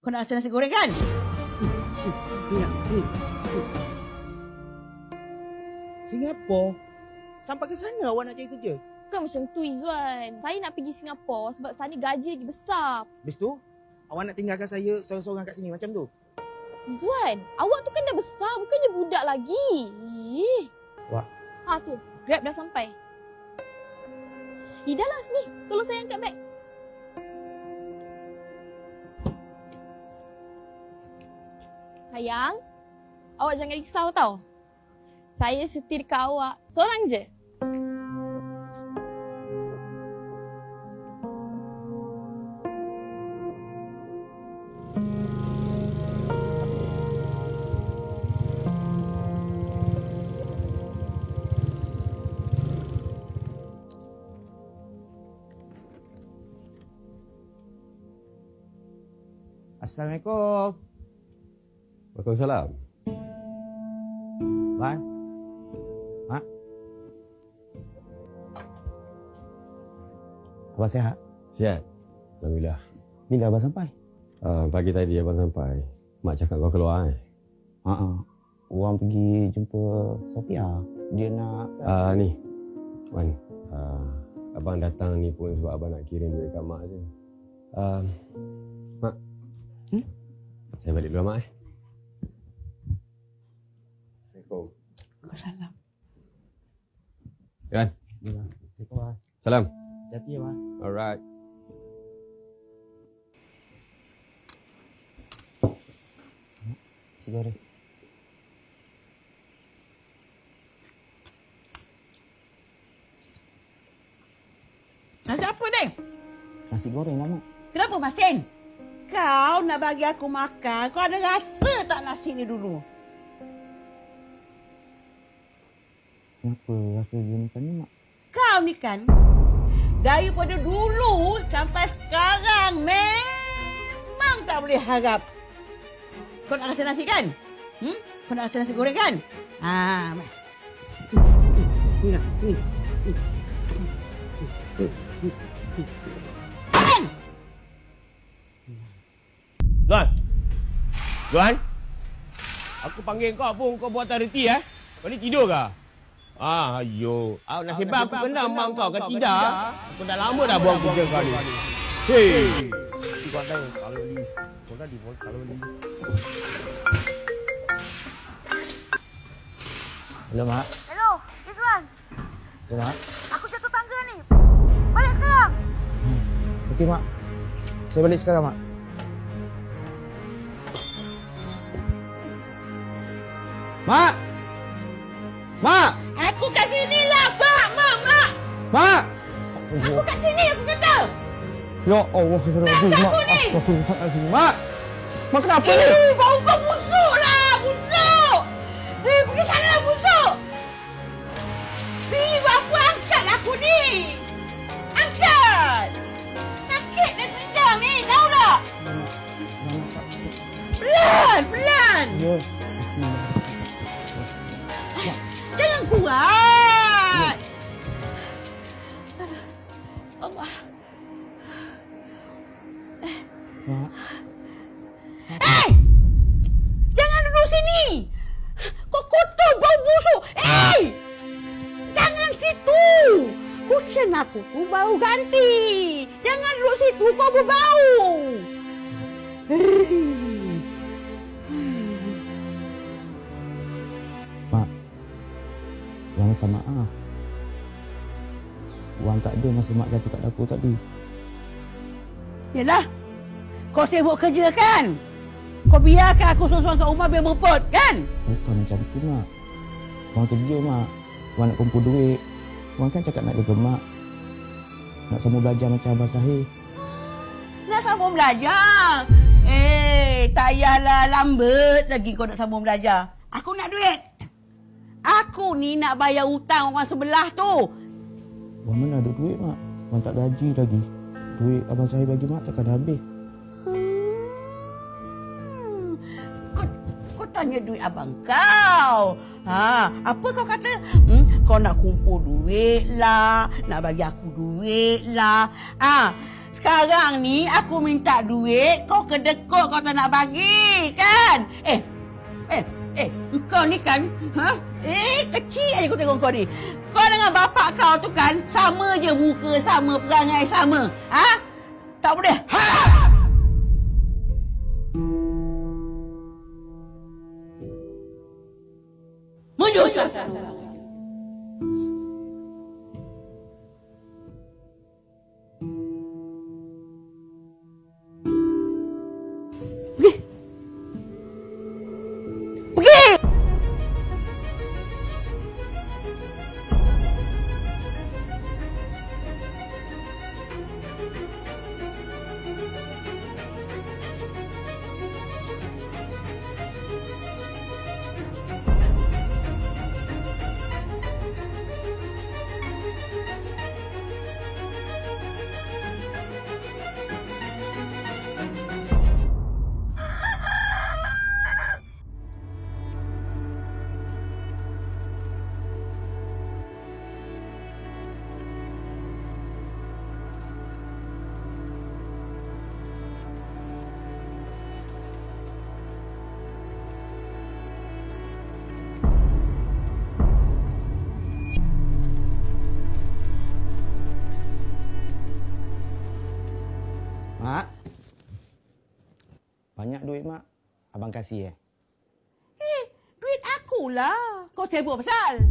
Kau nak rasa nasi goreng kan? Ni. Singapura? Sampai ke sana awak nak cari kerja? Bukan macam tu, Izzuan. Saya nak pergi Singapura sebab sana gaji lagi besar. Habis tu, awak nak tinggalkan saya seorang-seorang kat sini macam tu? Izzuan, awak tu kan dah besar, bukannya budak lagi. Ih. Wah. Ha tu, Grab dah sampai. Dah lah sini, tolong saya angkat beg. Sayang, awak jangan risau tau. Saya setir kat awak, seorang je. Assalamualaikum. Waalaikumsalam. Wan? Mak? Abang sihat? Sihat. Alhamdulillah. Bila abang sampai? Pagi tadi abang sampai. Mak cakap kau keluar Orang pergi jumpa Sophia. Dia nak... Ni. Wan. Abang datang ni pun sebab abang nak kirim duit kat mak je. Mak. Saya balik dulu mak. Assalamualaikum. Waalaikumsalam. Kan? Assalamualaikum. Salam. Hati-hati ya, Wan. Alright. Nasi goreng. Nasi apa ni? Nasi goreng lah, Mak. Kenapa Masin? Kau nak bagi aku makan, kau ada rasa tak nasi ni dulu? Kenapa rasa dia makan ni, Mak? Kau ni kan, daripada dulu sampai sekarang memang tak boleh harap. Kau nak rasa nasi kan? Kau nak rasa nasi goreng kan? Ni lah, ni. Zuan, aku panggil kau pun kau buat reti Kau ni tidur ke? Ayo. Nasib baik aku kenal mak kau ke tidak? Aku dah lama dah buang kerja kau ni. Hei. Kau dah kalau ni. Kau dah dibuat kalau ni. Hello, Mak. Hello, Izzuan. Hello, Mak. Aku jatuh tangga ni. Balik sekarang. Okey, Mak. Saya balik sekarang, Mak. Mak! Mak! Aku kat sini lah, Mak! Mak! Aku kat sini, aku kata! Ya Allah, ya Rabbi, Mak. Aku ni! Mak! Mak kenapa ni? Bau kau busuk lah! Busuk! Pergi sana lah, busuk! Bini bapa angkatlah aku ni! Angkat! Sakit dan pinggang ni, tahu tak? Pelan! Ya. Jangan kuat! Allah. Mak. Jangan duduk sini! Kau kotor, bau busuk! Jangan situ! Cushion aku tu baru ganti! Jangan duduk situ, kau berbau! Mak. Yang minta maaf. Wang tak ada masa Mak jatuh kat dapur tadi. Yelah, kau sibuk kerja kan? Kau biarkan aku seorang-seorang kat rumah biar merepot kan? Bukan macam tu, Mak. Wang kerja, Mak. Wang nak kumpul duit. Wang kan cakap nak jaga Mak. Nak sambung belajar macam Abang Sahih. Nak sambung belajar? Tak payahlah lambat lagi kau nak sambung belajar. Aku nak duit. Aku ni nak bayar hutang orang sebelah tu. Wang mana ada duit, Mak? Wang tak gaji lagi. Duit Abang Sahih bagi Mak takkan dah habis. Kau tanya duit abang kau. Apa kau kata? Kau nak kumpul duit lah. Nak bagi aku duit lah. sekarang ni aku minta duit, kau kedekut kau tak nak bagi, kan? Kau ni kan, kecil aja aku tengok kau ni. Kau dengan bapak kau tu kan, sama je muka, sama perangai, sama. Ha? Tak boleh. Menyusahkan orang. Mak, banyak duit mak. Abang kasih Duit akulah. Kau sibuk pasal?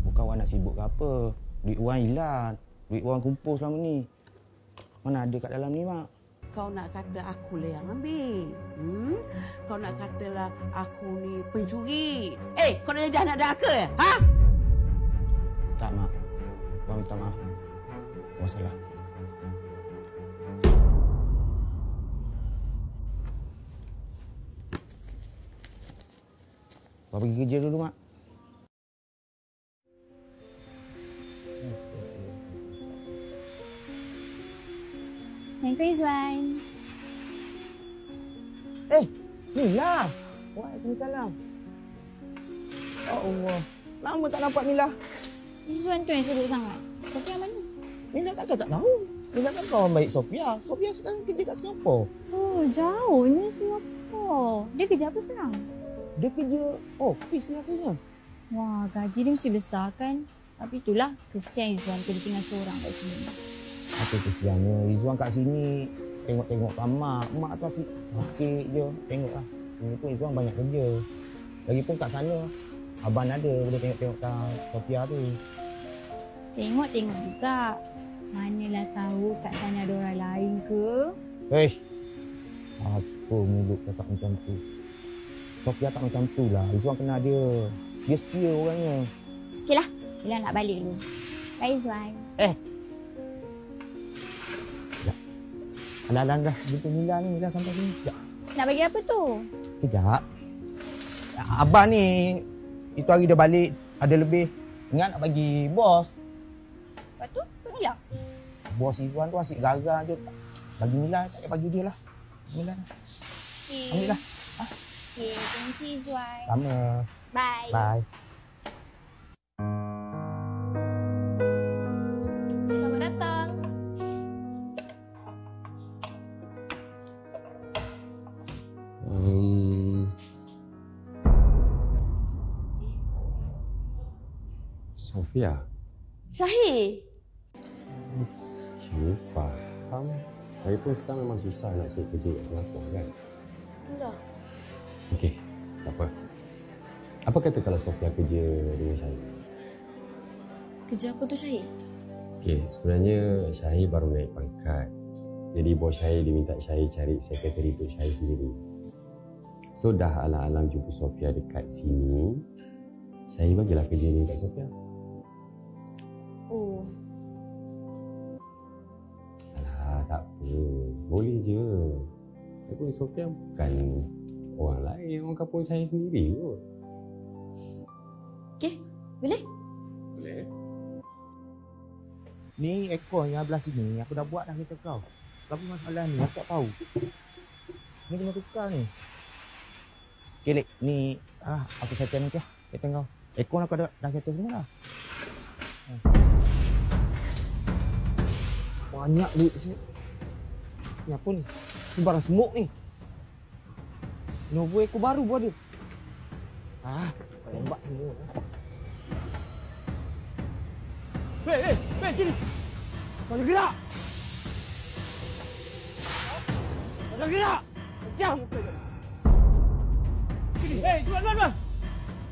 Bukan awak nak sibuk ke apa. Duit orang hilang. Duit orang kumpul selama ni. Mana ada kat dalam ni mak? Kau nak kata akulah yang ambil. Kau nak katalah aku ni pencuri. Kau dah jahat nak daka ha? Tak mak. Abang minta maaf. Abang salah. Abang pergi kerja dulu mak. Yang ke Izwan. Mila. Waalaikumsalam. Ya Allah. Lama tak nampak Mila. Izwan tu yang sibuk sangat. Sofia mana? Mila takkan tak tahu. Mila kan kawan baik Sofia. Sofia sekarang kerja kat Singapura. Oh, jauhnya Singapura. Dia kerja apa sekarang? Dia kerja office rasanya. Wah, gaji dia mesti besar kan? Tapi itulah, kesian Izwan kena tinggal seorang kat sini. Apa kesiannya? Izwan kat sini tengok-tengok kat mak. Mak tu asyik okey je. Tengoklah. Ini pun Izwan banyak kerja. Lagipun kat sana, abang ada boleh tengok-tengok kat Sofia tu. Tengok-tengok juga. Manalah tahu kat sana ada orang lain ke? Apa mulut cakap macam tu? Sofia tak macam tu lah. Izwan kenal dia. Dia setia orangnya. Okeylah, Mila nak balik dulu. Bye Izwan. Alah dah. Jumpa Mila ni. Mila sampai sini. Sekejap. Nak bagi apa tu? Kejap. Abang ni, itu hari dia balik. Ada lebih. Ingat nak bagi bos. Lepas tu, Mila. Bos Izwan tu asyik garang je. Bagi Mila, tak payah bagi dia lah. Mila lah. Okay. Ambil lah. Okay, thank you Izwan. Sama. Bye. Bye. Selamat datang. Sofia. Syahir. Okay, faham. Lagipun sekarang memang susah nak cari kerja kat Singapura kan? Dah. Okey, tak apa. Apa kata kalau Sofia kerja dengan Syahir? Kerja apa tu Syahir? Okey, sebenarnya Syahir baru naik pangkat. Jadi bos Syahir dia minta Syahir cari sekretari untuk Syahir sendiri. So dah alang-alang jumpa Sofia dekat sini, Syahir bagilah kerja ni kat Sofia. Oh. Alah, tak apa. Boleh je. Tapi Sofia bukan orang lain, orang kampung Syahir sendiri kot. Okey, boleh? Boleh. Ni ekor yang belah sini, aku dah buat dah kereta kau. Tapi masalah ni, aku tak tahu. Ni kena tukar ni. Okay, Lek. Ni, aku settle nanti lah. Kereta kau. Ekor aku dah settle semua lah. Banyak duit sini. Ni apa ni? Ni barang semut ni. Novo aku baru buat dia. Lembak semua. Hei, sini. Jangan gerak. Jangan gerak. Macam muka kau. Sini. Hei, tuan.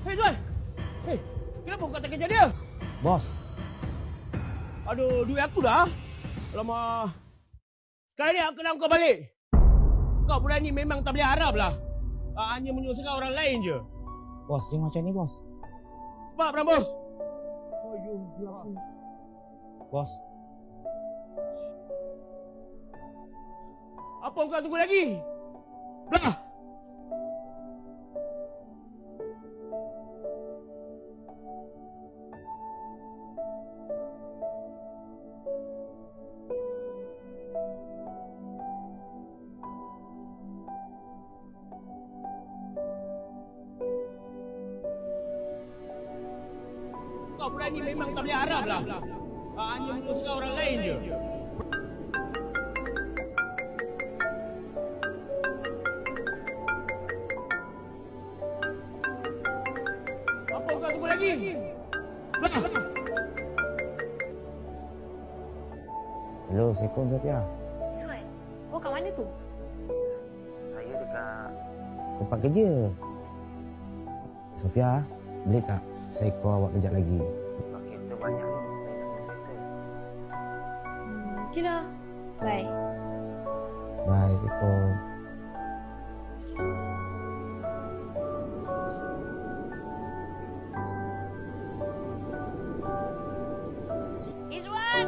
Hei, tuan. Hei, kenapa kau tak kejar dia? Bos. Aduh, duit aku dah. Alamak. Sekarang ni aku nak kau balik. Kau berani memang tak boleh harap lah. Hanya menyusahkan orang lain je. Bos, jangan macam ni, bos. Cepat, Prambos. Ayuh, aku. Bos. Apa kau tunggu lagi? Belah. Kau berani memang tak boleh harap lah. Hanya menyusahkan orang lain je. Apa kau tunggu lagi? Belah. Hello, Assalamualaikum Sofia. Izwan, kau kat mana tu? Saya dekat tempat kerja. Sofia, boleh tak saya call awak kejap lagi? Sebab kereta banyak ni, saya nak kena settle. Okey lah. Bye. Bye, Assalamualaikum. Izwan,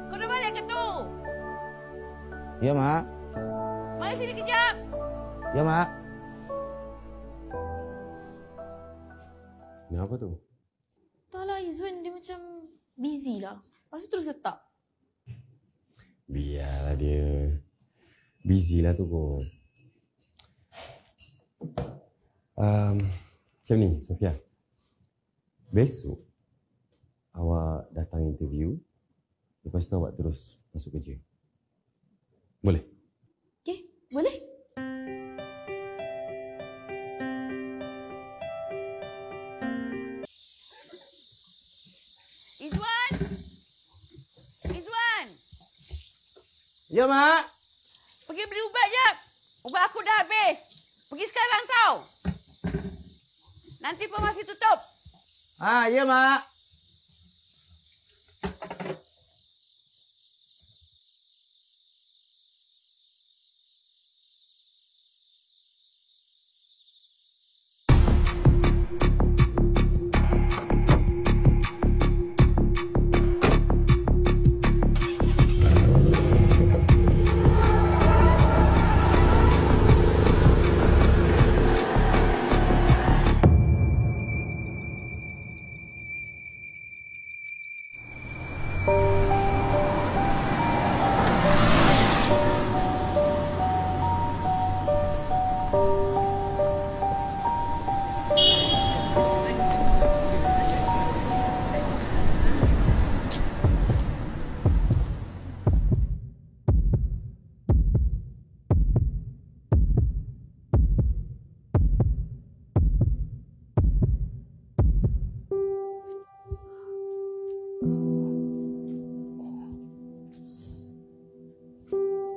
kau dah balik ke tu? Ya, Mak. Mari sini kejap. Ya, Mak. Kenapa tu? Tak lah, Izzuan dia macam busy lah. Lepas tu terus letak. Biarlah dia. Busy lah tu kot. Macam ni, Sofia. Besok, awak datang interview. Lepas tu awak terus masuk kerja. Boleh? Okey, boleh? Izwan! Ya, Mak. Pergi beli ubat jap. Ubat aku dah habis. Pergi sekarang tau. Nanti pun masih tutup. Ya, Mak.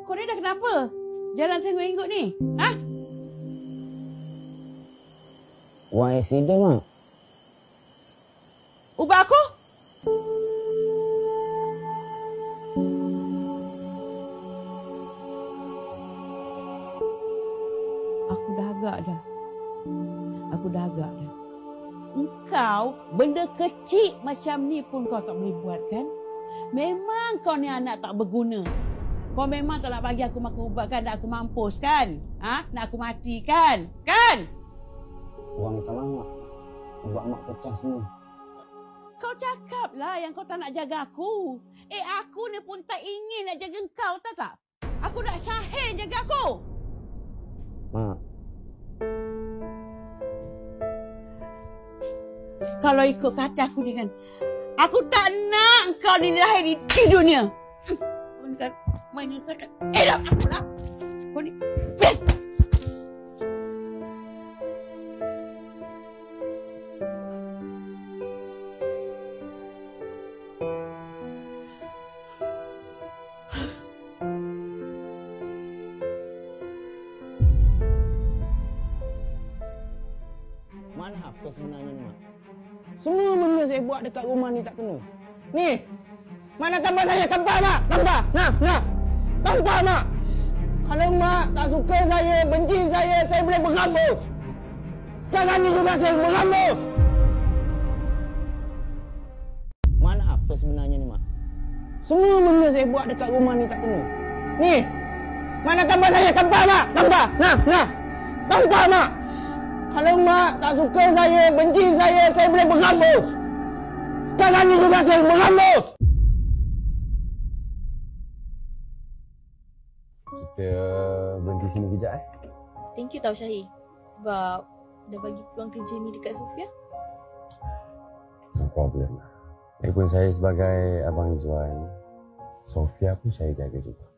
Kau ni dah kenapa? Jalan tengok-tengok ni. Ha? Wang accident, Mak. Ubat aku? Aku dah agak dah. Engkau benda kecil macam ni pun kau tak boleh buat kan? Memang kau ni anak tak berguna. Kau memang tak nak bagi aku makan ubat kan? Nak aku mampus kan? Nak aku mati kan? Kan? Wang minta maaf, Mak. Ubat Mak pecah semua. Kau cakaplah yang kau tak nak jaga aku. Aku ni pun tak ingin nak jaga kau, tahu tak? Aku nak Syahir jaga aku. Mak. Kalau ikut kata aku ni kan, aku tak nak kau ni lahir di dunia. Main ni tak. Dah aku lah. Kau ni. Mana apa sebenarnya ni, Mak? Semua benda saya buat dekat rumah ni tak kena. Ni! Mana gambar saya? Gambar, Mak! Gambar! Nah! Gambar, Mak! Kalau Mak tak suka saya, benci saya boleh berhambus! Sekarang ni juga saya berhambus! Mana apa sebenarnya ni, Mak? Semua benda saya buat dekat rumah ni tak kena. Ni! Mana gambar saya? Gambar, Mak! Gambar! Nah! Gambar, Mak! Kalau Mak tak suka saya, benci saya boleh berhambus! Sekarang ni juga saya berhambus! Kita berhenti sini kejap Thank you tau Syahir. Sebab dah bagi peluang kerja ni dekat Sofia. No problem. Lagipun saya sebagai Abang Izwan, Sofia pun saya jaga juga.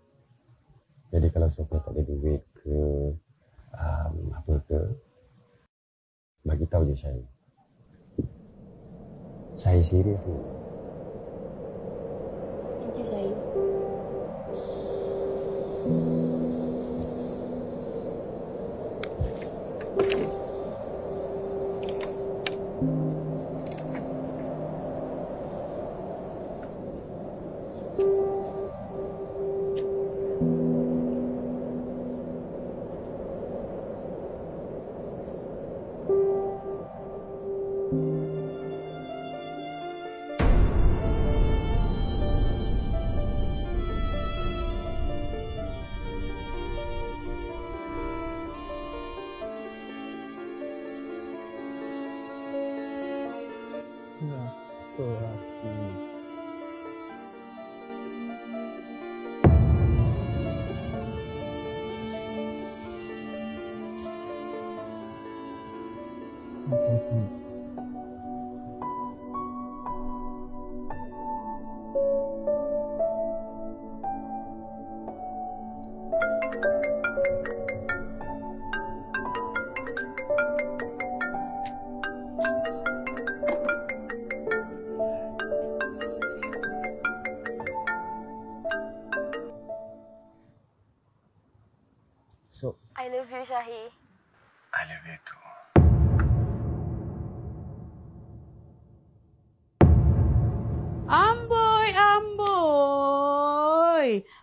Jadi kalau Sofia tak ada duit ke, apa ke, bagi tahu je saya. Saya serius ni. Thank you Syahir. So, I love you Syahir. I love you too. Amboi.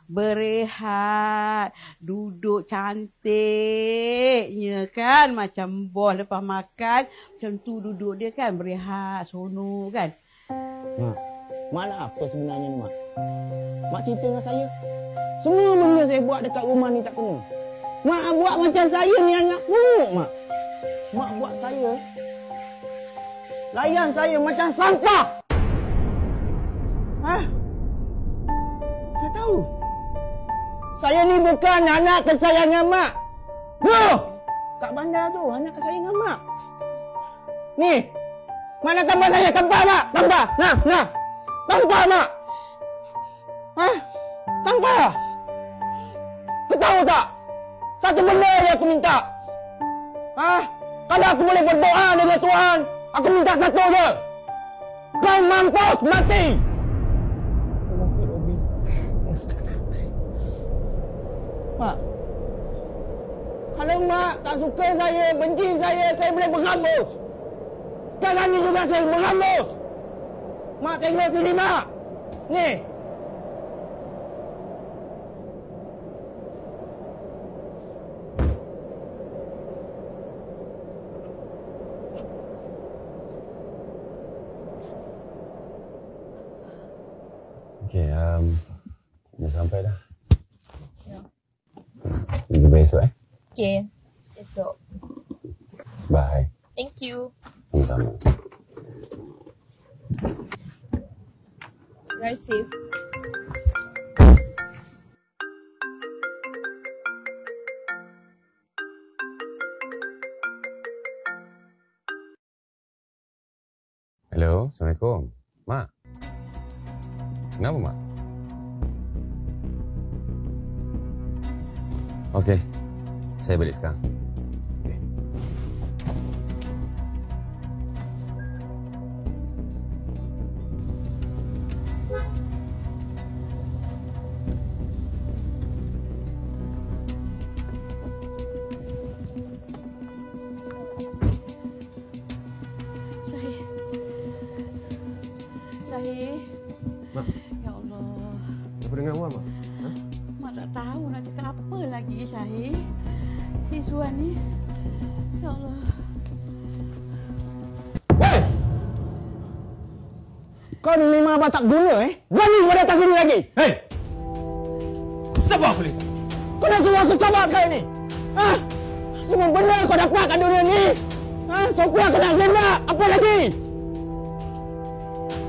Berehat. Duduk cantiknya kan. Macam bos lepas makan. Macam tu duduk dia kan. Berehat. Sono kan. Mak, mana apa sebenarnya ni, Mak? Mak cerita dengan saya. Semua benda saya buat dekat rumah ni tak kena. Mak buat macam saya ni anak buruk, Mak. Mak buat saya layan saya macam sampah. Saya tahu. Saya ni bukan anak kesayangan Mak. No! Kat bandar tu, anak kesayangan Mak. Ni, mana gambar saya? Gambar, Mak! Gambar! Nah! Gambar, Mak! Gambar! Kau tahu tak? Satu benda yang aku minta. Kalau aku boleh berdoa dengan Tuhan, aku minta satu je. Kau mampus mati. Mak, kalau Mak tak suka saya, benci saya boleh berhambus. Sekarang ni juga saya berhambus. Mak tengok sini, Mak. Ni. Okay, dah sampai dah. Ya. Jumpa esok Okay, esok. Bye. Thank you. Sama-sama. Drive safe. Hello, Assalamualaikum. Mak. Kenapa, Mak? Okey. Saya balik sekarang. Syahir. Mak. Ya Allah. Apa dengan awak, Mak? Ha? Mak tak tahu nak cakap apa lagi, Syahir. Izzuan ni. Ya Allah. Hei! Kau ni memang abang tak guna Berani kau datang sini lagi. Hei! Sabar boleh? Kau nak suruh aku sabar sekarang ni? Ha? Semua benda kau dapat kat dunia ni. Ha? Sophia kena tembak. Apa lagi?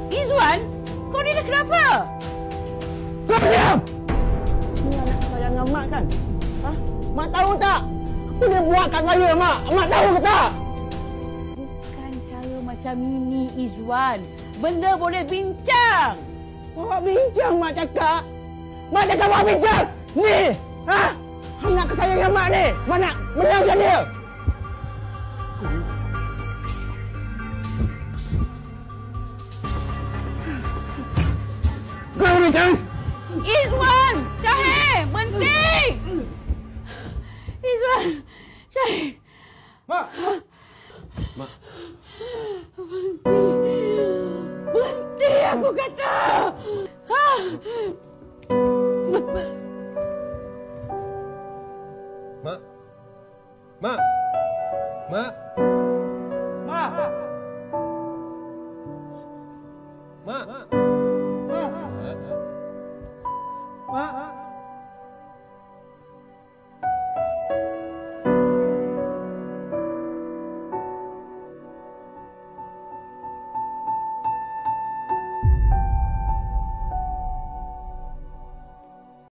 Izzuan, kau ni dah kenapa? Kau diam! Ni anak kesayangan Mak kan? Ha? Mak tahu tak? Apa dia buat kat saya, Mak? Mak tahu ke tak? Bukan cara macam ini, Izzuan. Benda boleh bincang. Bawa bincang, Mak cakap. Mak cakap bawa bincang. Ni! Ha? Anak kesayangan Mak ni. Mak nak menangkan dia. Kau ni kan? Izzuan! Syahir! Berhenti! Izzuan! Syahir! Mak! Mak. Berhenti aku kata! Ha! Mak. Mak. Mak.